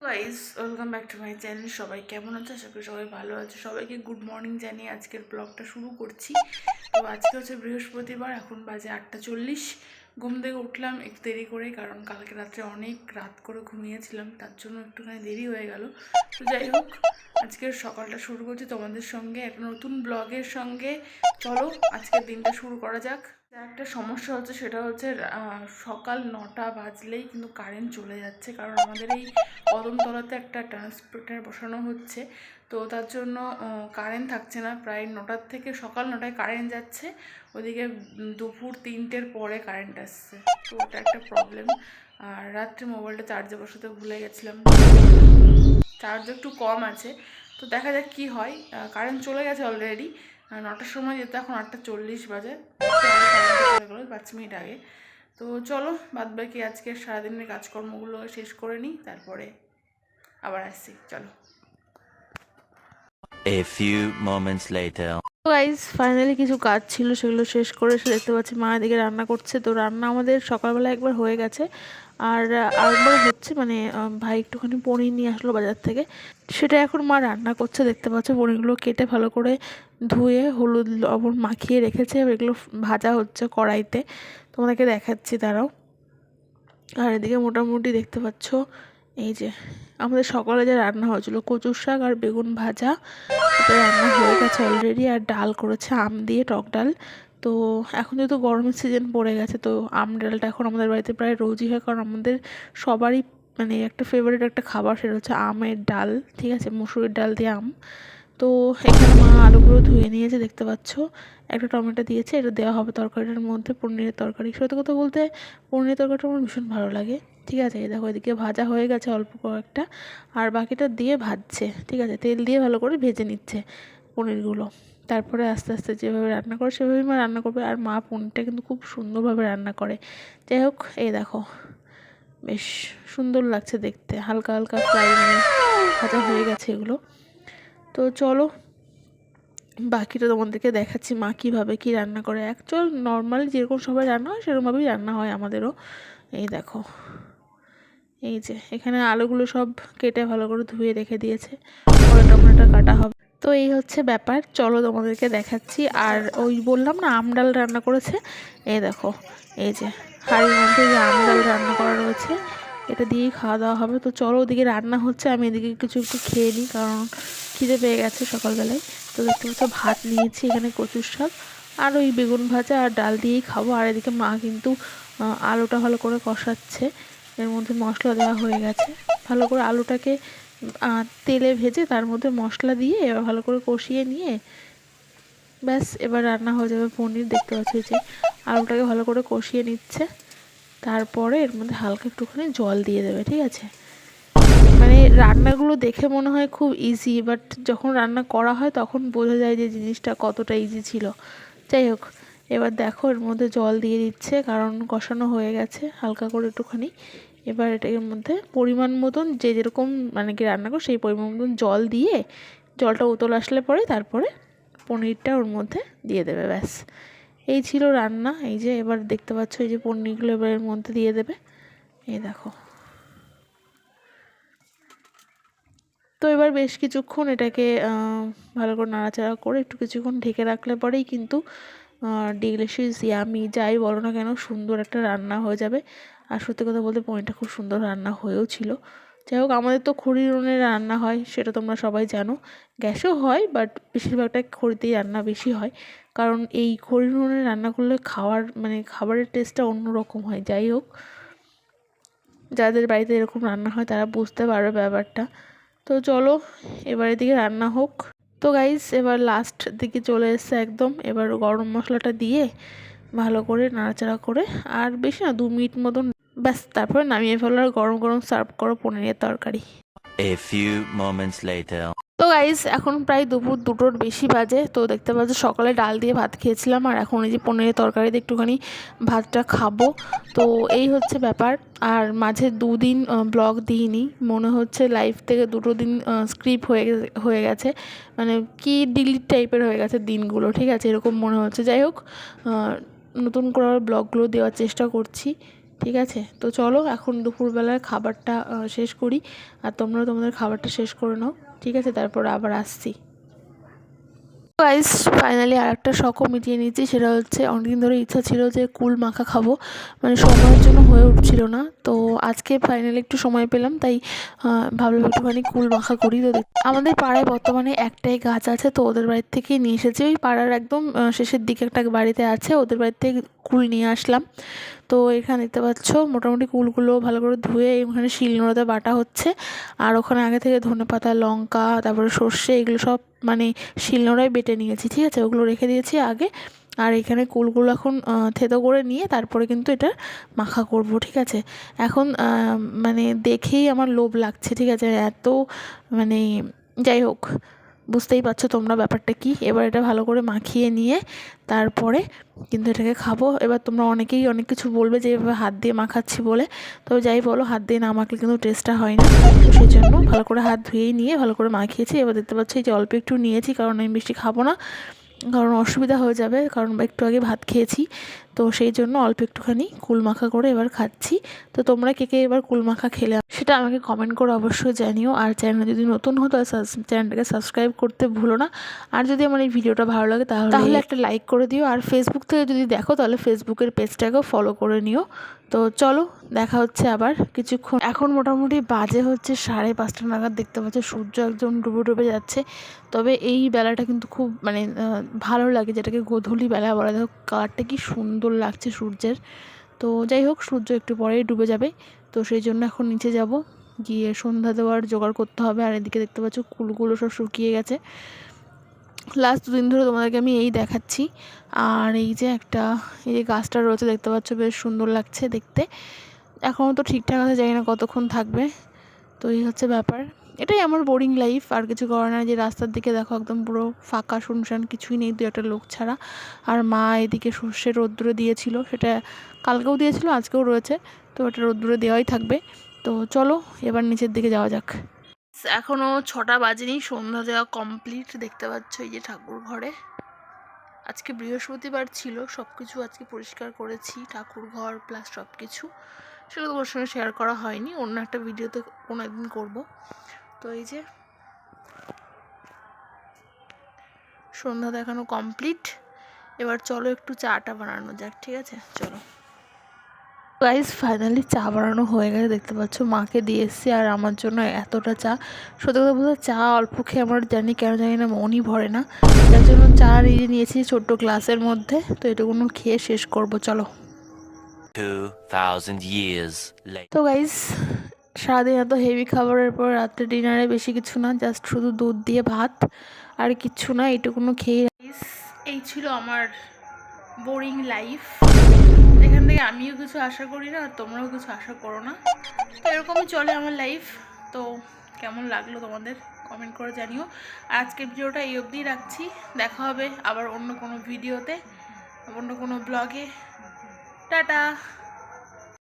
Guys, welcome back to my channel. সবাই কেমন আছে? আশা করি সবাই ভালো আছে। সবাইকে গুড মর্নিং জানিয়ে আজকের ব্লগটা শুরু করছি। তো আজকে হচ্ছে বৃহস্পতিবার, এখন বাজে 8:40। ঘুম থেকে উঠলাম একটু দেরি করে, কারণ কালকে রাত্রে অনেক রাত করে ঘুমিয়েছিলাম, তার জন্য একটুখানি দেরি হয়ে গেল। তো যাই হোক, আজকের সকালটা শুরু করছি তোমাদের সঙ্গে একটা নতুন ব্লগের সঙ্গে। চলো আজকের দিনটা শুরু করা যাক। একটা সমস্যা হচ্ছে, সেটা হচ্ছে সকাল 9টা বাজলেই কিন্তু কারেন্ট চলে যাচ্ছে, কারণ আমাদের এই কদমতলাতে একটা ট্রান্সমিটার বসানো হচ্ছে। তো তার জন্য কারেন্ট থাকছে না, প্রায় 9টার থেকে সকাল 9টায় কারেন্ট যাচ্ছে, ওদিকে দুপুর 3টের পরে কারেন্ট আসছে। তো ওটা একটা প্রবলেম। আর রাত্রে মোবাইলটা চার্জে বসাতে ভুলে গেছিলাম, চার্জ একটু কম আছে। তো দেখা যাক কি হয়। কারেন্ট চলে গেছে অলরেডি, 9টার সময় যেতে এখন 8:40 বাজে, চলে গেলো 5 মিনিট আগে। তো চলো বাদবাকি আজকে সারাদিনের কাজকর্মগুলো শেষ করে নিই, তারপরে আবার আসছি। চলো। A few moments later. Guys, finally কিছু কাজ ছিল, সেগুলো শেষ করে এসে দেখতে পাচ্ছি মা এদিকে রান্না করছে। তো রান্না আমাদের সকালবেলা একবার হয়ে গেছে, আর আরেকবার হচ্ছে। মানে ভাই একটুখানি পনির নিয়ে আসলো বাজার থেকে, সেটা এখন মা রান্না করছে। দেখতে পাচ্ছ পনিরগুলো কেটে ভালো করে ধুয়ে হলুদ লবণ মাখিয়ে রেখেছে, এগুলো ভাজা হচ্ছে কড়াইতে। তোমাদেরকে দেখাচ্ছি দাঁড়াও। আর এদিকে মোটামুটি দেখতে পাচ্ছ এই যে আমাদের সকালে যে রান্না হয়েছিল কচুর শাক আর বেগুন ভাজা, এটা রান্না হয়ে গেছে অলরেডি। আর ডাল করেছে আম দিয়ে, টক ডাল। তো এখন যেহেতু গরমের সিজন পড়ে গেছে, তো আম ডালটা এখন আমাদের বাড়িতে প্রায় রোজই হয়, কারণ আমাদের সবারই মানে একটা ফেভারিট একটা খাবার, সেটা হচ্ছে আমের ডাল। ঠিক আছে, মুসুরির ডাল দিয়ে আম। তো এখানে মা আলুগুলো ধুয়ে নিয়েছে, দেখতে পাচ্ছ। একটা টমেটো দিয়েছে, এটা দেওয়া হবে তরকারিটার মধ্যে, পনিরের তরকারি। সত্যি কথা বলতে পনিরের তরকারিটা আমার ভীষণ ভালো লাগে। ঠিক আছে, এই দেখো এদিকে ভাজা হয়ে গেছে অল্প কয়েকটা, আর বাকিটা দিয়ে ভাজছে। ঠিক আছে, তেল দিয়ে ভালো করে ভেজে নিচ্ছে পনিরগুলো। তারপরে আস্তে আস্তে যেভাবে রান্না করে সেভাবেই মা রান্না করবে। আর মা পনিরটা কিন্তু খুব সুন্দরভাবে রান্না করে। যাই হোক, এই দেখো বেশ সুন্দর লাগছে দেখতে, হালকা হালকা ফ্রাই মানে ভাজা হয়ে গেছে এগুলো। তো চলো বাকিটা তোমাদেরকে দেখাচ্ছি মা কীভাবে কী রান্না করে। অ্যাকচুয়াল নর্মালি যেরকম সবাই রান্না হয় সেরকমভাবেই রান্না হয় আমাদেরও। এই দেখো, এই যে এখানে আলুগুলো সব কেটে ভালো করে ধুয়ে রেখে দিয়েছে, পরে টমেটো কাটা হবে। তো এই হচ্ছে ব্যাপার, চলো তোমাদেরকে দেখাচ্ছি। আর ওই বললাম না আম ডাল রান্না করেছে, এই দেখো এই যে হাঁড়ির মধ্যে যে আম ডাল রান্না করা রয়েছে, এটা দিয়েই খাওয়া দাওয়া হবে। তো চলো ওদিকে রান্না হচ্ছে, আমি এদিকে কিছু একটু খেয়ে নিই, কারণ খিদে পেয়ে গেছে সকালবেলায়। তো দেখতে পাচ্ছ ভাত নিয়েছি, এখানে কচুর শাক আর ওই বেগুন ভাজা আর ডাল দিয়েই খাবো। আর এদিকে মা কিন্তু আলুটা ভালো করে কষাচ্ছে, এর মধ্যে মশলা দেওয়া হয়ে গেছে। ভালো করে আলুটাকে তেলে ভেজে তার মধ্যে মশলা দিয়ে এবার ভালো করে কষিয়ে নিয়ে ব্যাস এবার রান্না হয়ে যাবে পনির। দেখতে পাচ্ছি যে আলুটাকে ভালো করে কষিয়ে নিচ্ছে, তারপরে এর মধ্যে হালকা একটুখানি জল দিয়ে দেবে। ঠিক আছে, মানে রান্নাগুলো দেখে মনে হয় খুব ইজি, বাট যখন রান্না করা হয় তখন বোঝা যায় যে জিনিসটা কতটা ইজি ছিল। যাই হোক, এবার দেখো এর মধ্যে জল দিয়ে দিচ্ছে, কারণ কষানো হয়ে গেছে হালকা করে একটুখানি। এবার এটার মধ্যে পরিমাণ মতন যে যেরকম মানে কি রান্না করো সেই পরিমাণ মতন জল দিয়ে, জলটা উতল আসলে পরে তারপরে পনিরটা ওর মধ্যে দিয়ে দেবে। ব্যাস এই ছিল রান্না। এই যে এবার দেখতে পাচ্ছ এই যে পনিরগুলো এবার এর মধ্যে দিয়ে দেবে, এই দেখো। তো এবার বেশ কিছুক্ষণ এটাকে ভালো করে নাড়াচাড়া করে একটু কিছুক্ষণ ঢেকে রাখলে পরেই কিন্তু ডিলিশিয়াস ইয়ামি যাই বলো না কেন সুন্দর একটা রান্না হয়ে যাবে। আর সত্যি কথা বলতে পনিরটা খুব সুন্দর রান্না হয়েও ছিল। যাই হোক, আমাদের তো খড়ির উনুনে রান্না হয়, সেটা তোমরা সবাই জানো। গ্যাসেও হয়, বাট বেশিরভাগটা খড়িতেই রান্না বেশি হয়, কারণ এই খড়ির উনুনে রান্না করলে খাওয়ার মানে খাবারের টেস্টটা অন্যরকম হয়। যাই হোক, যাদের বাড়িতে এরকম রান্না হয় তারা বুঝতে পারবে ব্যাপারটা। তো চলো এবার এদিকে রান্না হোক। তো গাইস, এবার লাস্ট দিকে চলে এসছে একদম। এবার গরম মশলাটা দিয়ে ভালো করে নাড়াচাড়া করে আর বেশি না 2 মিনিট মতন, ব্যাস তারপরে নামিয়ে ফেলো আর গরম গরম সার্ভ করো পনিরের তরকারি। A few moments later. তো গাইস, এখন প্রায় দুপুর 2টোর বেশি বাজে। তো দেখতে পাচ্ছ সকালে ডাল দিয়ে ভাত খেয়েছিলাম, আর এখন এই যে পনিরের তরকারিতে একটুখানি ভাতটা খাবো। তো এই হচ্ছে ব্যাপার। আর মাঝে 2 দিন ব্লগ দিইনি, মনে হচ্ছে লাইফ থেকে 2টো দিন স্ক্রিপ হয়ে গেছে, মানে কি ডিলিট টাইপের হয়ে গেছে দিনগুলো। ঠিক আছে, এরকম মনে হচ্ছে। যাই হোক, নতুন করে ব্লগগুলো দেওয়ার চেষ্টা করছি। ঠিক আছে, তো চলো এখন দুপুরবেলার খাবারটা শেষ করি, আর তোমরাও তোমাদের খাবারটা শেষ করে নাও, ঠিক আছে, তারপর আবার আসছি। গাইস ফাইনালি আর একটা শখও মিটিয়ে নিয়েছি, সেটা হচ্ছে অনেকদিন ধরে ইচ্ছা ছিল যে কুল মাখা খাবো, মানে সময়ের জন্য হয়ে উঠছিল না। তো আজকে ফাইনালি একটু সময় পেলাম, তাই ভাবলাম একটুখানি কুল মাখা করি। তো আমাদের পাড়ায় বর্তমানে একটাই গাছ আছে, তো ওদের বাড়ির থেকেই নিয়ে এসেছি। ওই পাড়ার একদম শেষের দিকে একটা বাড়িতে আছে, ওদের বাড়ির থেকে কুল নিয়ে আসলাম। তো এখানে দেখতে পাচ্ছ মোটামুটি কুলগুলো ভালো করে ধুয়ে এখানে শিলনোড়াতে বাটা হচ্ছে। আর ওখানে আগে থেকে ধনেপাতা, লঙ্কা, তারপরে সর্ষে, এগুলো সব মানে শিলনোড়ায় বেটে নিয়েছি, ঠিক আছে, ওগুলো রেখে দিয়েছি আগে। আর এখানে কুলগুলো এখন থেতো করে নিয়ে তারপরে কিন্তু এটা মাখা করব, ঠিক আছে। এখন মানে দেখেই আমার লোভ লাগছে, ঠিক আছে, এত মানে যাই হোক, বুঝতেই পারছো তোমরা ব্যাপারটা কি। এবার এটা ভালো করে মাখিয়ে নিয়ে তারপরে কিন্তু এটাকে খাবো। এবার তোমরা অনেকেই অনেক কিছু বলবে যে এভাবে হাত দিয়ে মাখাচ্ছি বলে, তো যাই বলো, হাত দিয়ে না মাখলে কিন্তু টেস্টটা হয় না। তো সেই জন্য ভালো করে হাত ধুয়েই নিয়ে ভালো করে মাখিয়েছি। এবার দেখতে পাচ্ছি এই যে অল্প একটু নিয়েছি, কারণ আমি বেশি খাবো না, কারণ অসুবিধা হয়ে যাবে, কারণ একটু আগে ভাত খেয়েছি। তো সেই জন্য অল্প একটুখানি কুল মাখা করে এবার খাচ্ছি। তো তোমরা কে কে এবার কুল মাখা খেলে সেটা আমাকে কমেন্ট করে অবশ্যই জানিও। আর চ্যানেল যদি নতুন হতো চ্যানেলটাকে সাবস্ক্রাইব করতে ভুলো না। আর যদি আমার এই ভিডিওটা ভালো লাগে তাহলে একটা লাইক করে দিও। আর ফেসবুক থেকে যদি দেখো তাহলে ফেসবুকের পেজটাকেও ফলো করে নিও। তো চলো দেখা হচ্ছে আবার কিছুক্ষণ। এখন মোটামুটি বাজে হচ্ছে 5:30 নাগাদ, দেখতে পাচ্ছি সূর্য একদম ডুবে ডুবে যাচ্ছে। তবে এই বেলাটা কিন্তু খুব মানে ভালো লাগে, যেটাকে গোধূলি বেলা বলা যায়। কালারটা কি সুন্দর লাগছে সূর্যের। তো যাই হোক, সূর্য একটু পরেই ডুবে যাবে, তো সেই জন্য এখন নিচে যাব, গিয়ে সন্ধ্যা দেওয়ার জোগাড় করতে হবে। আর এদিকে দেখতে পাচ্ছ কুলগুলো সব শুকিয়ে গেছে। লাস্ট 2 দিন ধরে তোমাদেরকে আমি এই দেখাচ্ছি। আর এই যে একটা এই যে গাছটা রয়েছে দেখতে পাচ্ছ, বেশ সুন্দর লাগছে দেখতে। এখনও তো ঠিকঠাক আছে, জানি না কতক্ষণ থাকবে। তো এই হচ্ছে ব্যাপার, এটাই আমার বোরিং লাইফ, আর কিছু করার নাই। যে রাস্তার দিকে দেখো একদম পুরো ফাঁকা শুনশান, কিছুই নেই, 2-1টা লোক ছাড়া। আর মা এদিকে সর্ষে রোদ্দুরে দিয়েছিল, সেটা কালকেও দিয়েছিল, আজকেও রয়েছে, তো এটা রোদ্দুরে দেওয়াই থাকবে। তো চলো এবার নিচের দিকে যাওয়া যাক। এখনও 6টা বাজেনি, সন্ধ্যা দেওয়া কমপ্লিট। দেখতে পাচ্ছ এই যে ঠাকুর ঘরে আজকে বৃহস্পতিবার ছিল, সব কিছু আজকে পরিষ্কার করেছি, ঠাকুর ঘর প্লাস সব কিছু। সেগুলো তোমার সঙ্গে শেয়ার করা হয়নি, অন্য একটা ভিডিওতে কোনো একদিন করবো। তো এই যে সন্ধ্যা দেখানো কমপ্লিট, এবার চলো একটু চাটা বানানো যাক, ঠিক আছে, চলো। গাইস ফাইনালি চা বানানো হয়ে গেছে, দেখতে পাচ্ছ মাকে দিয়ে এসেছি। আর আমার জন্য এতটা চা, সত্যি কথা বলতে চা অল্প খেয়ে আমার জানি কেন জানি না মনই ভরে না, যার জন্য চা নিয়েছি ছোট্ট গ্লাসের মধ্যে। তো এটুকুনো খেয়ে শেষ করব, চলো। 2000 years later. তো গাইস সারাদিন এত হেভি খাবারের পর রাত্রে ডিনারে বেশি কিছু না, জাস্ট শুধু দুধ দিয়ে ভাত, আর কিচ্ছু না, এইটুকুনো খেয়ে। এই ছিল আমার বোরিং লাইফ, এখান থেকে আমিও কিছু আশা করি না আর তোমরাও কিছু আশা করো না। তো এরকমই চলে আমার লাইফ। তো কেমন লাগলো তোমাদের কমেন্ট করে জানিও। আর আজকের ভিডিওটা এই অবধিই রাখছি, দেখা হবে আবার অন্য কোনো ভিডিওতে, অন্য কোনো ব্লগে। টাটা।